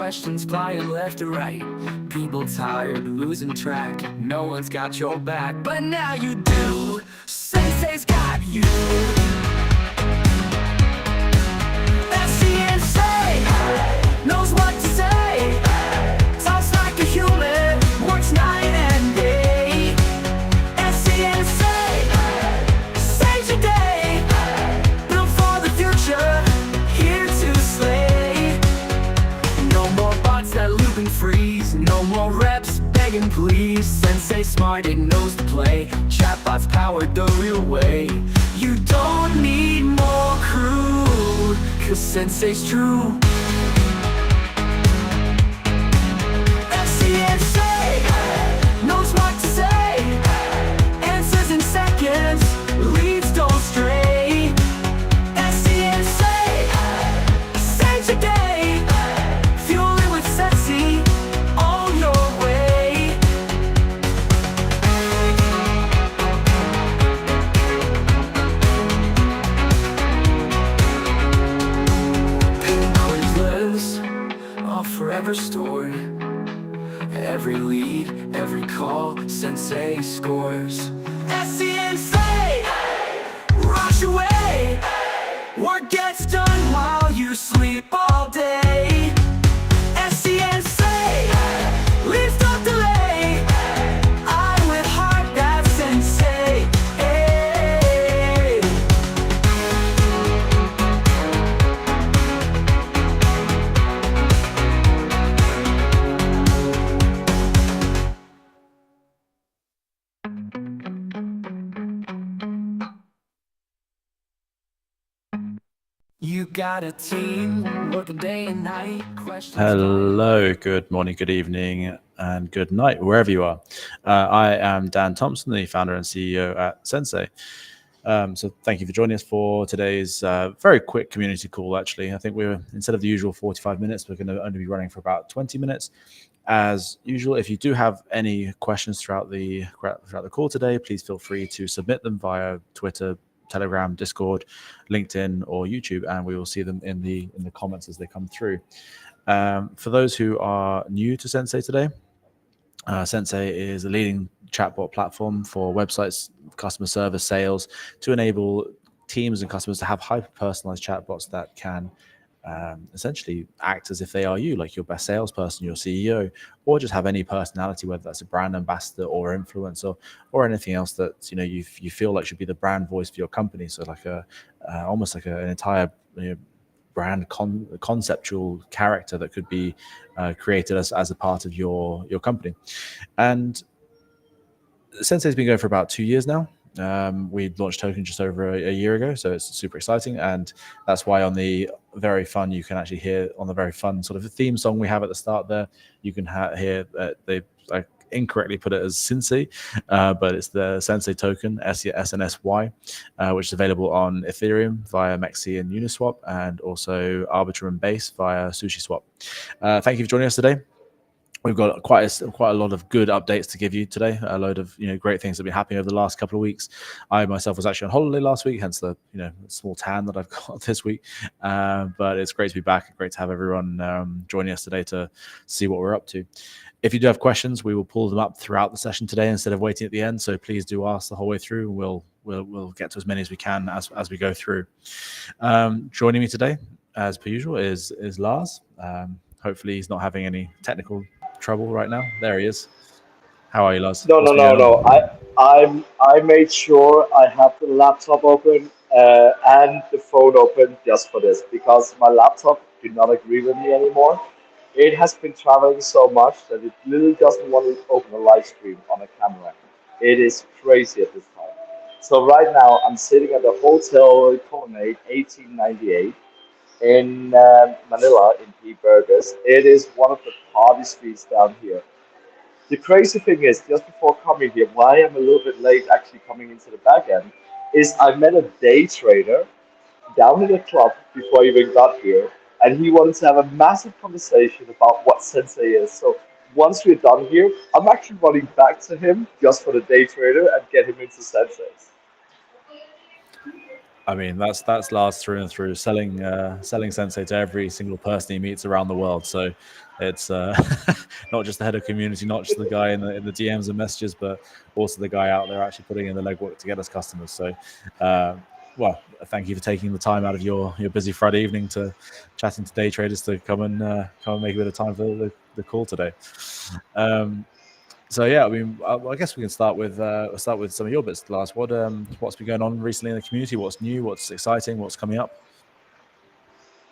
questions flying left to right. People tired, losing track. No one's got your back, but now you do. Sensei's got you. That's the Sensay. Knows what to say. Talks like a human. Works night and day. That's the Sensay. Saves your day. Built for the future. Here to slay. No more bots that loop and freeze. No more reps begging please. Sensei smart, it knows the play. Chatbots powered the real way. You don't need more crew, cause Sensei's true. That's the Sensei. Knows what to say. Answers in seconds. Leads don't stray. That's the Sensei. Saves your day. Fuel it with Sensei. On your way. Pinpoint lives, all forever stored. Every lead, every call, Sensei scores. That's the Sensei. Rush away. Work gets done while you sleep all day. That's the Sensei. Leaves don't delay. Eye with heart, that's Sensei. Hey. You got a team working day and night. Questions Hello, good morning, good evening, and good night, wherever you are. I am Dan Thompson, the founder and CEO at Sensay. So thank you for joining us for today's very quick community call, actually. I think we're, instead of the usual 45 minutes, we're going to only be running for about 20 minutes. As usual, if you do have any questions throughout the call today, please feel free to submit them via Twitter, Telegram, Discord, LinkedIn, or YouTube, and we will see them in the comments as they come through. For those who are new to Sensay today, Sensay is a leading chatbot platform for websites, customer service, sales, to enable teams and customers to have hyper-personalized chatbots that can essentially act as if they are you, like your best salesperson, your CEO, or just have any personality, whether that's a brand ambassador or influencer or anything else that you feel like should be the brand voice for your company. So like almost like an entire brand conceptual character that could be created as a part of your company. And Sensei's been going for about 2 years now. We launched Token just over a year ago, so it's super exciting, and that's why on the very fun, you can actually hear on the very fun sort of theme song we have at the start there, you can hear they incorrectly put it as Sensay, but it's the Sensay token, SNSY, which is available on Ethereum via Mexi and Uniswap, and also Arbiter and Base via SushiSwap. Thank you for joining us today. We've got quite a lot of good updates to give you today. A load of great things that have been happening over the last couple of weeks. I myself was actually on holiday last week, hence the small tan that I've got this week. But it's great to be back. Great to have everyone joining us today to see what we're up to. If you do have questions, we will pull them up throughout the session today instead of waiting at the end. So please do ask the whole way through. We'll get to as many as we can as we go through. Joining me today, as per usual, is Lars. Hopefully he's not having any technical trouble right now. There he is. How are you, Lars? No. I made sure I have the laptop open and the phone open just for this, because my laptop did not agree with me anymore. It has been traveling so much that it literally doesn't want to open a live stream on a camera. It is crazy at this time. So right now I'm sitting at the Hotel Colonnade 1898 in Manila in P. Burgess. It is one of the party streets down here. The crazy thing is, just before coming here, why I'm a little bit late actually coming into the back end, is I met a day trader down in the club before I even got here, and he wanted to have a massive conversation about what Sensei is. So once we're done here, I'm actually running back to him just for the day trader and get him into Sensei. I mean, that's Lars through and through, selling Sensei to every single person he meets around the world. So it's not just the head of community, not just the guy in the DMs and messages, but also the guy out there actually putting in the legwork to get us customers. So, well, thank you for taking the time out of your busy Friday evening to chatting to day traders to come and make a bit of time for the call today. So yeah, I mean, I guess we can start with some of your bits, Lars. What's been going on recently in the community? What's new? What's exciting? What's coming up?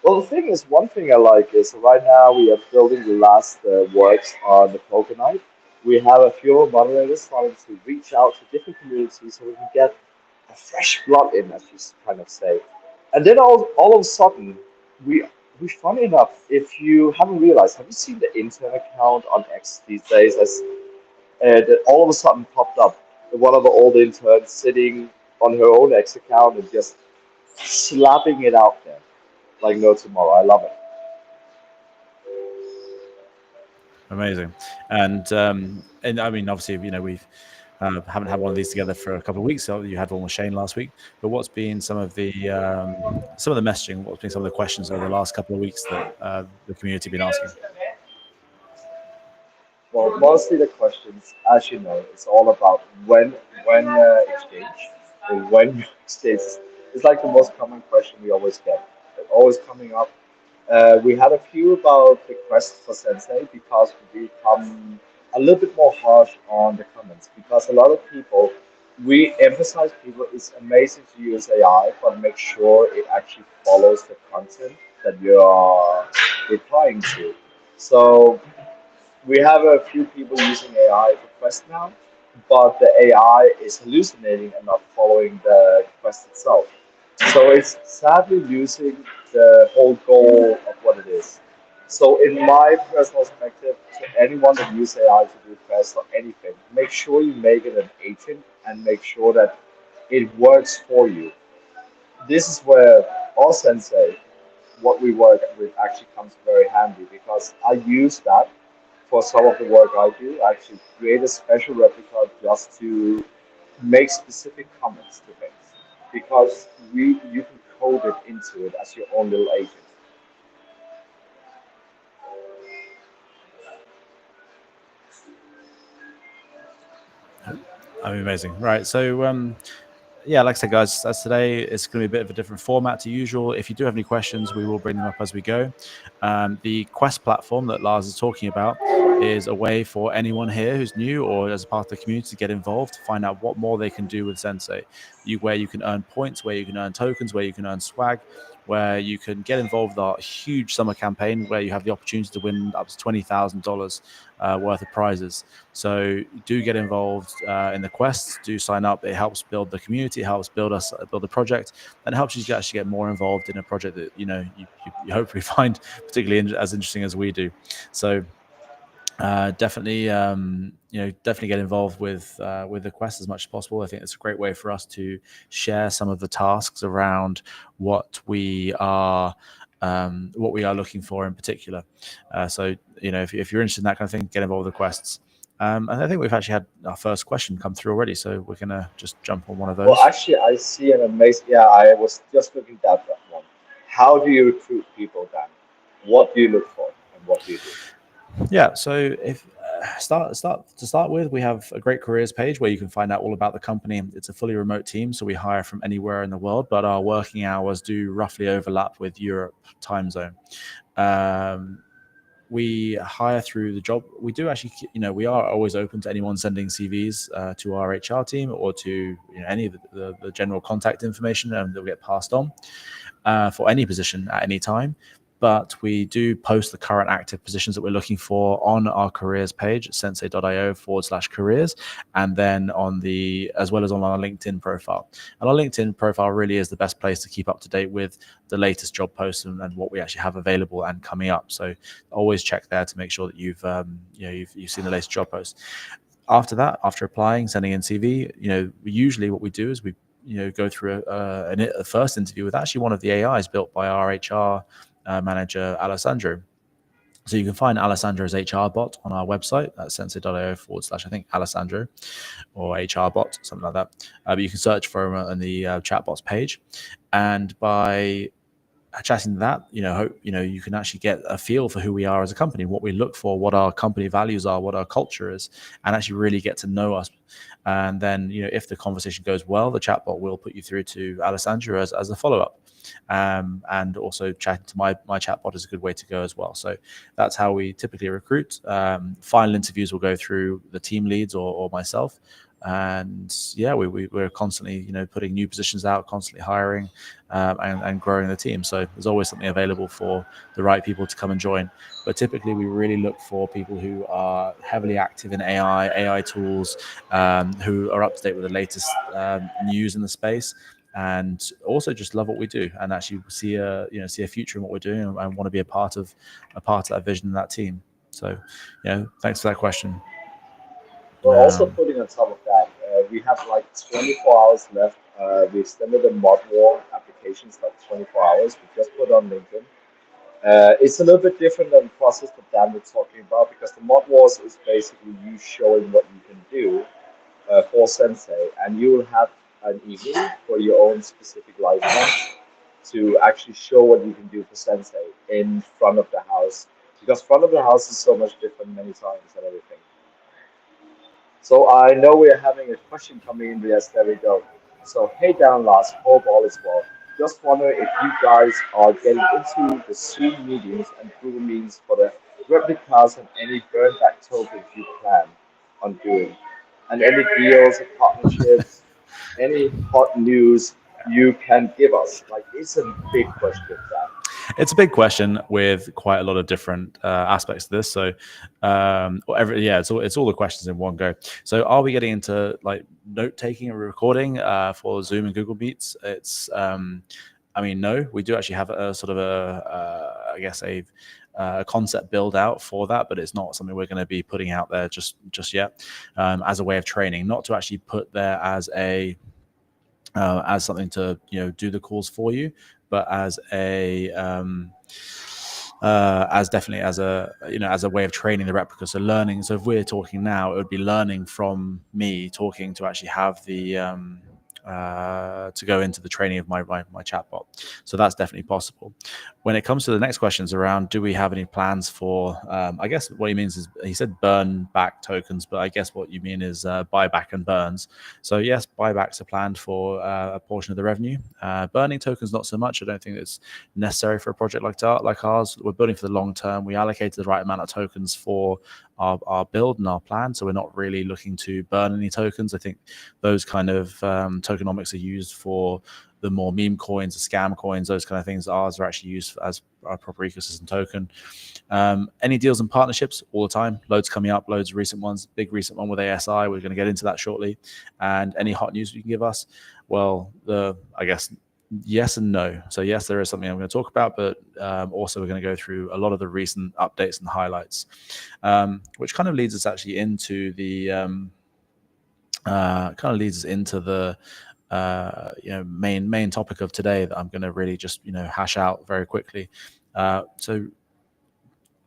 Well, the thing is, one thing I like is right now we are building the last works on the Poker Night. We have a few moderators starting to reach out to different communities so we can get a fresh blood in, as you kind of say. And then all of a sudden, we we funny enough, if you haven't realized, have you seen the intern account on X these days? As that all of a sudden popped up, one of the old interns sitting on her own X account and just slapping it out there like no tomorrow. I love it. Amazing, and I mean, obviously, you know, we've haven't had one of these together for a couple of weeks. So you had one with Shane last week. But what's been some of the messaging? What's been some of the questions over the last couple of weeks that the community been asking? Well, mostly the questions, as you know, it's all about when exchange or when you exchange. It's like the most common question we always get. They're always coming up. We had a few about the quest for Sensei because we become a little bit more harsh on the comments because a lot of people, we emphasize people it's amazing to use AI, but make sure it actually follows the content that you are replying to. So we have a few people using AI for Quest now, but the AI is hallucinating and not following the Quest itself. So it's sadly losing the whole goal of what it is. So in my personal perspective, to anyone that uses AI to do Quest or anything, make sure you make it an agent and make sure that it works for you. This is where our sensei, what we work with, actually comes very handy because I use that for some of the work I do. I actually create a special replica just to make specific comments to things because we you can code it into it as your own little agent. I mean, amazing. Right. So, yeah, like I said, guys, as today it's going to be a bit of a different format to usual. If you do have any questions, we will bring them up as we go. The Quest platform that Lars is talking about is a way for anyone here who's new or as a part of the community to get involved, to find out what more they can do with Sensei. Where you can earn points, where you can earn tokens, where you can earn swag, where you can get involved with our huge summer campaign, where you have the opportunity to win up to $20,000 worth of prizes. So do get involved in the quests. Do sign up. It helps build the community. It helps build the project, and it helps you to actually get more involved in a project that you hopefully find particularly as interesting as we do. So definitely definitely get involved with the quest as much as possible. I think it's a great way for us to share some of the tasks around what we are looking for in particular. So if you're interested in that kind of thing, get involved with the quests. And I think we've actually had our first question come through already, so we're gonna just jump on one of Well, those. actually, I see an amazing. Yeah, I was just looking at that one. How do you recruit people, Dan? What do you look for, and what do you do? Yeah. So if start with, we have a great careers page where you can find out all about the company. It's a fully remote team, so we hire from anywhere in the world, but our working hours do roughly overlap with Europe time zone. Um, we hire through the job. We do actually, we are always open to anyone sending CVs to our HR team or to any of the general contact information, and they'll get passed on for any position at any time. But we do post the current active positions that we're looking for on our careers page at sensei.io/careers, and then as well as on our LinkedIn profile. And our LinkedIn profile really is the best place to keep up to date with the latest job posts and what we actually have available and coming up. So always check there to make sure that you've seen the latest job posts. After that, after applying, sending in CV, usually what we do is we go through a first interview with actually one of the AIs built by our HR manager, Alessandro. So you can find Alessandro's HR bot on our website at sensay.io/, I think, Alessandro or HR bot, something like that. But you can search for him on the chatbots page. And by chatting to that, you can actually get a feel for who we are as a company, what we look for, what our company values are, what our culture is, and actually really get to know us. And then, if the conversation goes well, the chatbot will put you through to Alessandro as a follow-up. And also chatting to my chatbot is a good way to go as well. So that's how we typically recruit. Final interviews will go through the team leads or myself. And yeah, we're constantly, putting new positions out, constantly hiring, and growing the team. So there's always something available for the right people to come and join. But typically, we really look for people who are heavily active in AI tools, who are up to date with the latest news in the space, and also just love what we do and actually see a future in what we're doing and want to be a part of that vision and that team. So, thanks for that question. We're also putting on top of that, we have like 24 hours left. We extended the mod war applications like 24 hours. We just put on LinkedIn. It's a little bit different than the process that Dan was talking about because the mod wars is basically you showing what you can do for Sensei, and you will have an evening for your own specific live event to actually show what you can do for Sensei in front of the house. Because front of the house is so much different many times and everything. So I know we're having a question coming in. Yes, there we go. So hey Dan Lars, hope all is well. Just wonder if you guys are getting into the Zoom meetings and Google meetings for the replicas and any burn back tokens you plan on doing. And any deals or partnerships, any hot news you can give us. Like it's a big question, Dan. It's a big question with quite a lot of different aspects to this. So, it's all the questions in one go. So, are we getting into like note taking and recording for Zoom and Google Meets? It's, no, we do actually have a sort of a concept build out for that, but it's not something we're going to be putting out there just yet as a way of training, not to actually put there as something to do the calls for you, but as definitely as a way of training the replica. So learning. So if we're talking now, it would be learning from me talking to actually have the to go into the training of my chatbot. So that's definitely possible. When it comes to the next questions around, do we have any plans for? I guess what he means is he said burn back tokens, but I guess what you mean is buyback and burns. So yes, buybacks are planned for a portion of the revenue. Burning tokens, not so much. I don't think it's necessary for a project like ours. We're building for the long term. We allocated the right amount of tokens for our build and our plan, so we're not really looking to burn any tokens. I think those kind of tokenomics are used for the more meme coins, the scam coins, those kind of things. Ours are actually used as a proper ecosystem token. Any deals and partnerships all the time, loads coming up, loads of recent ones, big recent one with ASI, we're going to get into that shortly. And any hot news you can give us? Well, I guess yes and no. So yes, there is something I'm going to talk about, but also we're going to go through a lot of the recent updates and highlights, which kind of leads us actually into the main topic of today that I'm going to really just hash out very quickly. So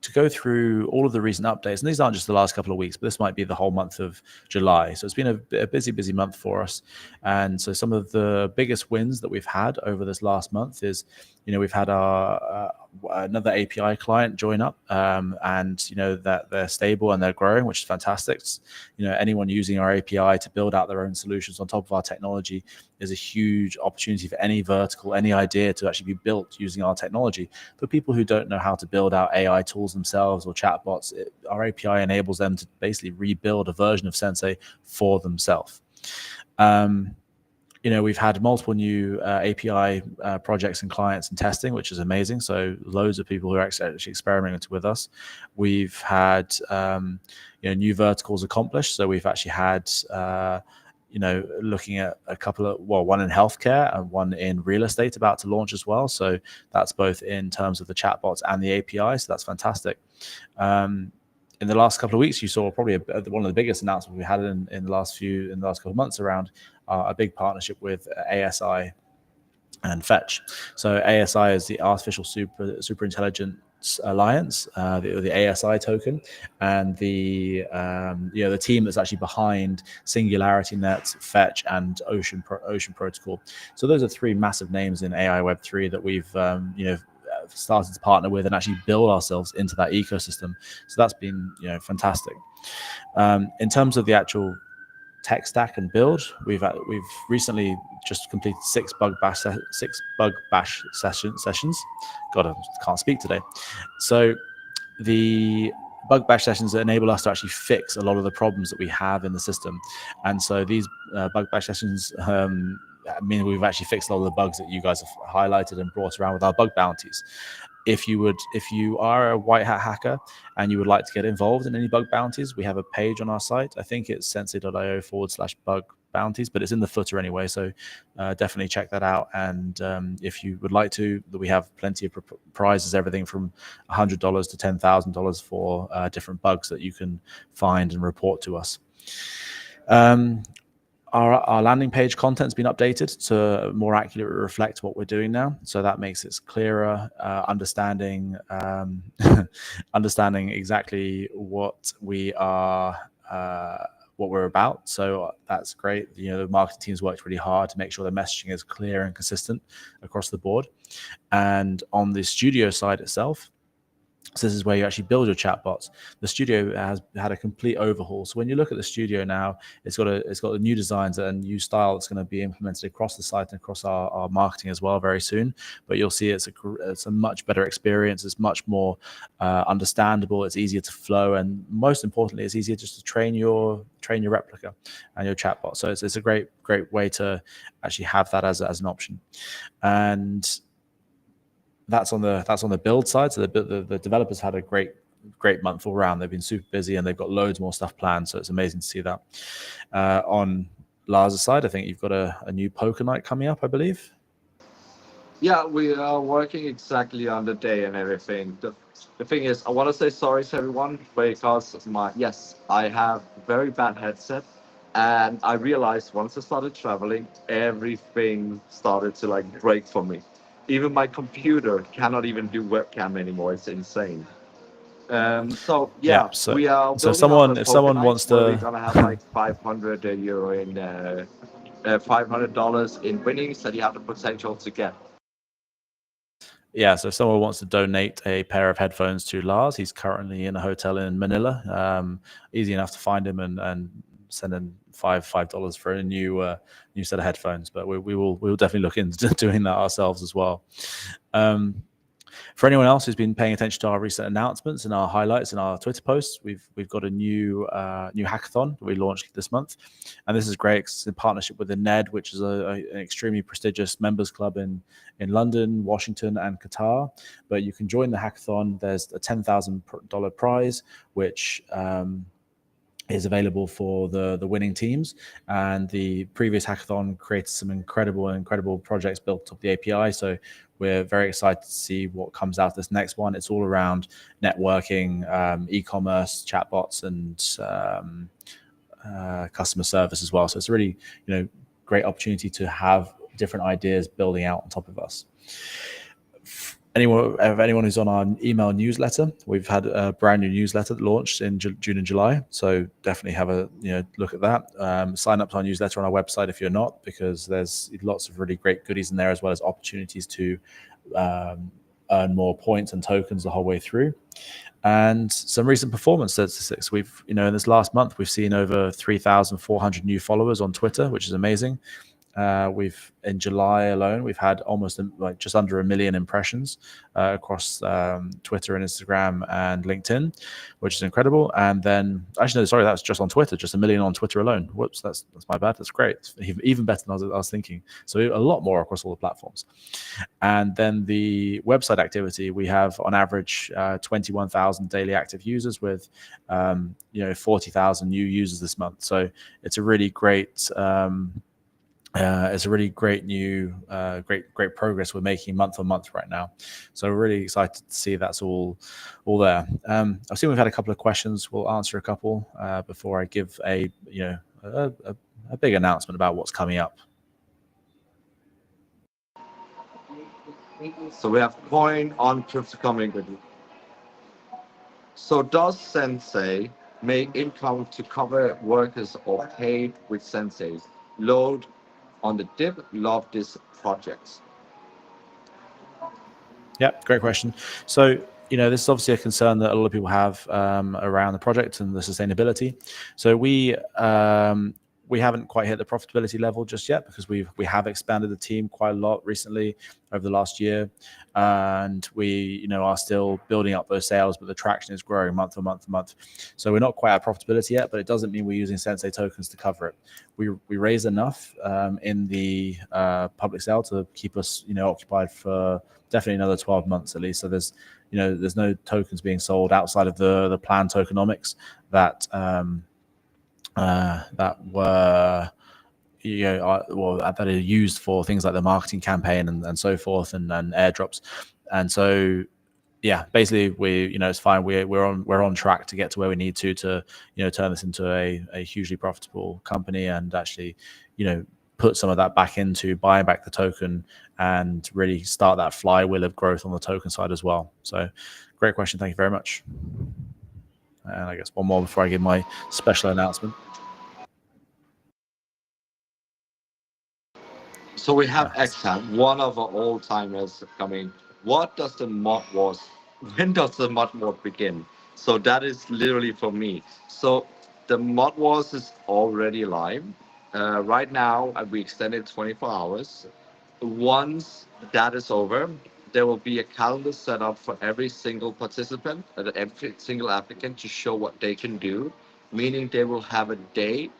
to go through all of the recent updates, and these aren't just the last couple of weeks, but this might be the whole month of July. So it's been a busy month for us. And so some of the biggest wins that we've had over this last month is, we've had our another API client join up, and that they're stable and they're growing, which is fantastic. Anyone using our API to build out their own solutions on top of our technology is a huge opportunity for any vertical, any idea to actually be built using our technology. For people who don't know how to build out AI tools themselves or chatbots, our API enables them to basically rebuild a version of Sensay for themselves. We've had multiple new API projects and clients and testing, which is amazing. So loads of people who are actually experimenting with us. We've had new verticals accomplished. So we've actually had looking at a couple of, one in healthcare and one in real estate about to launch as well. So that's both in terms of the chatbots and the API. So that's fantastic. In the last couple of weeks, you saw probably one of the biggest announcements we had in the last couple of months around a big partnership with ASI and Fetch. So ASI is the artificial super intelligent Alliance, the ASI token, and the the team that's actually behind Singularity Net, Fetch, and Ocean Protocol. So those are three massive names in AI Web3 that we've started to partner with and actually build ourselves into that ecosystem. So that's been fantastic. In terms of the actual tech stack and build, we've recently just completed 6 bug bash sessions. God, I can't speak today. So the bug bash sessions enable us to actually fix a lot of the problems that we have in the system, and so these bug bash sessions mean we've actually fixed a lot of the bugs that you guys have highlighted and brought around with our bug bounties. If you are a white hat hacker and you would like to get involved in any bug bounties, we have a page on our site. I think it's sensay.io/bug bounties, but it's in the footer anyway. So definitely check that out. And if you would like to, we have plenty of prizes, everything from $100 to $10,000 for different bugs that you can find and report to us. Our landing page content's been updated to more accurately reflect what we're doing now. So that makes it clearer, understanding exactly what we are, what we're about. So that's great. The marketing team's worked really hard to make sure the messaging is clear and consistent across the board. And on the studio side itself, so this is where you actually build your chatbots. The studio has had a complete overhaul. So when you look at the studio now, it's got the new designs and new style that's going to be implemented across the site and across our marketing as well very soon. But you'll see it's a much better experience. It's much more understandable. It's easier to flow, and most importantly, it's easier just to train your replica and your chatbot. So it's a great way to actually have that as an option. And that's on the build side. So the developers had a great month all round. They've been super busy and they've got loads more stuff planned. So it's amazing to see that. On Lars' side, I think you've got a new poker night coming up, I believe. Yeah, we are working exactly on the day and everything. The thing is, I want to say sorry to everyone because I have very bad headset, and I realized once I started traveling, everything started to break for me. Even my computer cannot even do webcam anymore. It's insane. So Yeah. yeah, we are So building up a if poker someone night wants where we're to, gonna have like 500 euro in $500 in winnings that you have the potential to get. yeah, so if someone wants to donate a pair of headphones to Lars, he's currently in a hotel in Manila. Easy enough to find him and send in $5 for a new set of headphones. But we will definitely look into doing that ourselves as well. For anyone else who's been paying attention to our recent announcements and our highlights and our Twitter posts, we've got a new hackathon that we launched this month, and this is great. It's in partnership with the NED, which is an extremely prestigious members club in London, Washington, and Qatar. But you can join the hackathon. There's a $10,000 prize, which is available for the winning teams. And the previous hackathon created some incredible projects built up the API. So we're very excited to see what comes out of this next one. It's all around networking, e-commerce, chatbots, and customer service as well. So it's a really great opportunity to have different ideas building out on top of us. Anyone who's on our email newsletter, we've had a brand new newsletter launched in June and July. So definitely have a look at that. Sign up to our newsletter on our website if you're not, because there's lots of really great goodies in there, as well as opportunities to earn more points and tokens the whole way through. And some recent performance statistics. We've in this last month, we've seen over 3,400 new followers on Twitter, which is amazing. In July alone, we've had almost just under 1 million impressions across Twitter and Instagram and LinkedIn, which is incredible. And then, actually, no, sorry, that's just on Twitter, just 1 million on Twitter alone. Whoops, that's my bad. That's great. Even better than I was thinking. So a lot more across all the platforms. And then the website activity, we have on average 21,000 daily active users with 40,000 new users this month. So it's a really great. It's a really great new, great progress we're making month on month right now. So we're really excited to see that's all there. I've seen we've had a couple of questions. We'll answer a couple before I give a big announcement about what's coming up. So we have coin on crypto coming with So does Sensei make income to cover workers or paid with Sensei's load on the dip? Love this project. Yeah, great question. So, this is obviously a concern that a lot of people have around the project and the sustainability. So we haven't quite hit the profitability level just yet because we have expanded the team quite a lot recently over the last year, and we are still building up those sales, but the traction is growing month to month to month. So we're not quite at profitability yet, but it doesn't mean we're using Sensei tokens to cover it. We raised enough in the public sale to keep us occupied for definitely another 12 months at least. So there's no tokens being sold outside of the planned tokenomics that were that are used for things like the marketing campaign and so forth and airdrops. And so basically it's fine. We're on track to get to where we need to turn this into a hugely profitable company and actually put some of that back into buying back the token and really start that flywheel of growth on the token side as well. So great question. Thank you very much. And I guess one more before I give my special announcement. So we have Exam, one of our old timers coming. What does the mod wars? When does the mod war begin? So that is literally for me. So the mod wars is already live. Right now, we extended 24 hours. Once that is over, there will be a calendar set up for every single participant, every single applicant to show what they can do, meaning they will have a day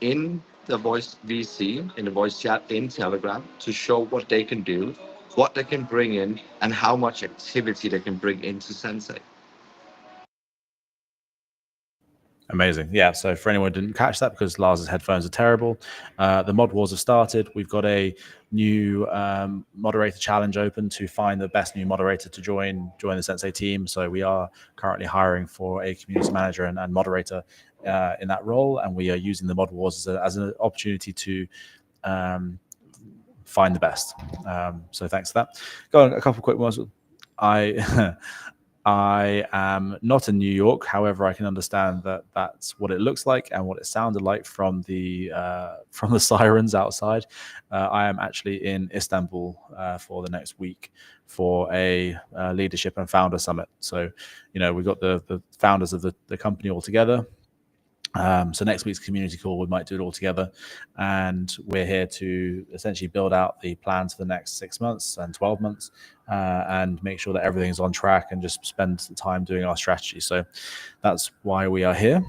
in the voice VC, in the voice chat in Telegram to show what they can do, what they can bring in, and how much activity they can bring into Sensei. Amazing. Yeah. So for anyone who didn't catch that, because Lars's headphones are terrible, the mod wars have started. We've got a new moderator challenge open to find the best new moderator to join the Sensei team. So we are currently hiring for a community manager and moderator in that role, and we are using the mod wars as an opportunity to find the best. So thanks for that. Go on, a couple of quick ones. I am not in New York. However, I can understand that that's what it looks like and what it sounded like from the sirens outside. I am actually in Istanbul for the next week for a leadership and founder summit. So, we've got the founders of the company all together. So next week's community call, we might do it all together, and we're here to essentially build out the plans for the next 6 months and 12 months and make sure that everything's on track and just spend the time doing our strategy. So that's why we are here.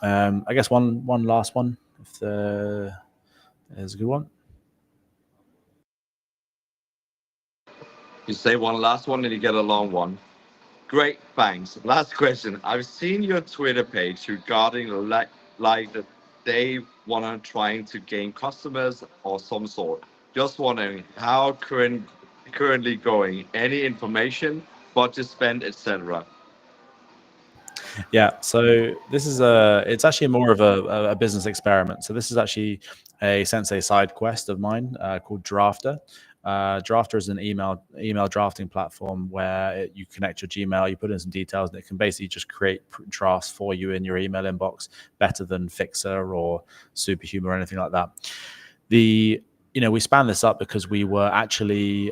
I guess one last one, if there's a good one. You say one last one and you get a long one. Great, thanks. Last question. I've seen your Twitter page regarding like that they want to trying to gain customers or some sort. Just wondering how currently going. Any information, budget spend, etc. Yeah, so this is it's actually more of a business experiment. So this is actually a Sensei side quest of mine called Drafter. Drafter is an email drafting platform where you connect your Gmail, you put in some details, and it can basically just create drafts for you in your email inbox better than Fixer or Superhuman or anything like that. We spanned this up because we were actually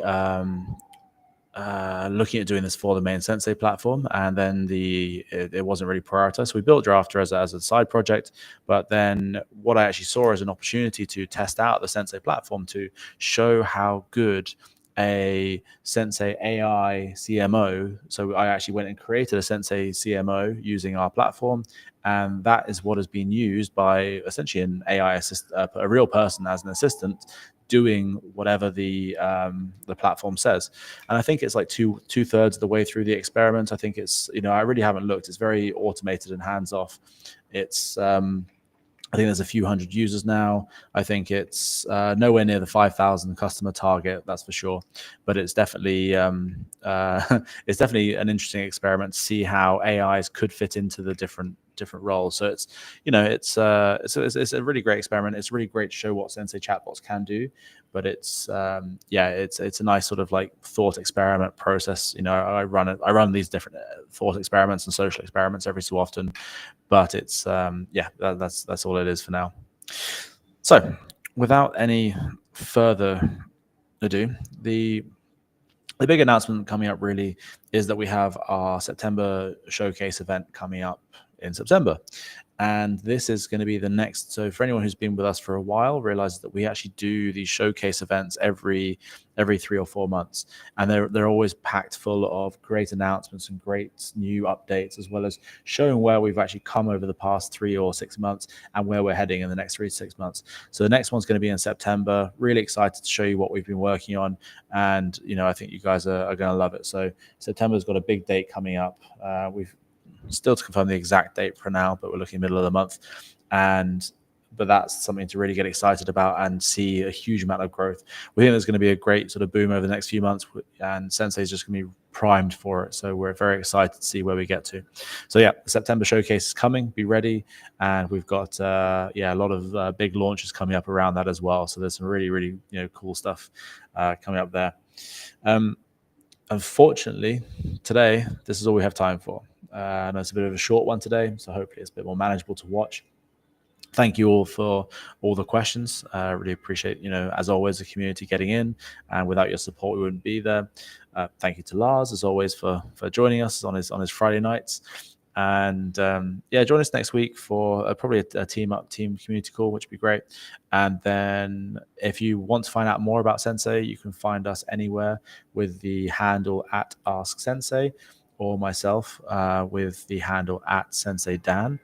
looking at doing this for the main Sensei platform, and then it wasn't really prioritized. So we built Drafter as a side project, but then what I actually saw as an opportunity to test out the Sensei platform to show how good a Sensei AI CMO. So I actually went and created a Sensei CMO using our platform, and that is what has been used by essentially an AI assistant, a real person as an assistant, doing whatever the platform says. And I think it's like two-thirds of the way through the experiment. I think it's, I really haven't looked. It's very automated and hands-off. It's I think there's a few hundred users now. I think it's nowhere near the 5,000 customer target, that's for sure. But it's definitely it's definitely an interesting experiment to see how AIs could fit into the different different roles. So it's it's a really great experiment. It's really great to show what Sensay chatbots can do, but it's it's a nice sort of like thought experiment process. I run these different thought experiments and social experiments every so often, but it's that's all it is for now. So without any further ado, the big announcement coming up really is that we have our September showcase event coming up in September. And this is going to be the next. So for anyone who's been with us for a while, realizes that we actually do these showcase events every 3 or 4 months, and they're always packed full of great announcements and great new updates, as well as showing where we've actually come over the past 3 or 6 months and where we're heading in the next 3 to 6 months. So the next one's going to be in September. Really excited to show you what we've been working on, and I think you guys are going to love it. So September's got a big date coming up. We've still to confirm the exact date for now, but we're looking middle of the month, but that's something to really get excited about and see a huge amount of growth. We think there's going to be a great sort of boom over the next few months, and Sensay is just going to be primed for it. So we're very excited to see where we get to. So yeah, the September showcase is coming. Be ready, and we've got a lot of big launches coming up around that as well. So there's some really cool stuff coming up there. Unfortunately, today this is all we have time for. I know it's a bit of a short one today, so hopefully it's a bit more manageable to watch. Thank you all for all the questions. I really appreciate, as always, the community getting in, and without your support, we wouldn't be there. Thank you to Lars, as always, for joining us on his Friday nights. And join us next week for probably a team community call, which would be great. And then if you want to find out more about Sensay, you can find us anywhere with the handle @AskSensay, or myself with the handle @SensayDan.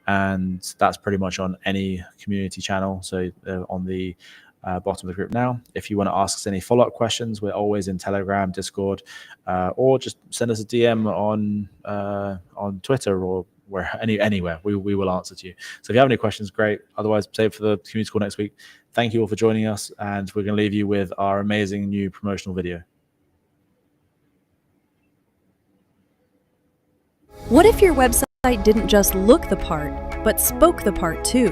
And that's pretty much on any community channel. So on the bottom of the group now. If you want to ask us any follow-up questions, we're always in Telegram, Discord, or just send us a DM on Twitter or anywhere. We will answer to you. So if you have any questions, great. Otherwise, save for the community call next week. Thank you all for joining us, and we're going to leave you with our amazing new promotional video. What if your website didn't just look the part, but spoke the part too?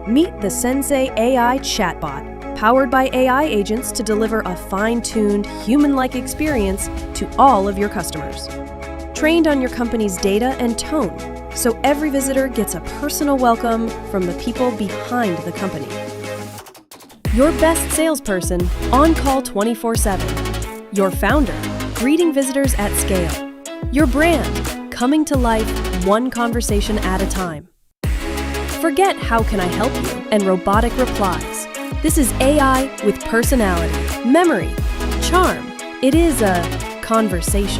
Meet the Sensay AI chatbot, powered by AI agents to deliver a fine-tuned, human-like experience to all of your customers. Trained on your company's data and tone, so every visitor gets a personal welcome from the people behind the company. Your best salesperson, on call 24/7. Your founder, greeting visitors at scale. Your brand, coming to life one conversation at a time. Forget "how can I help you" and robotic replies. This is AI with personality, memory, charm. It is a conversation.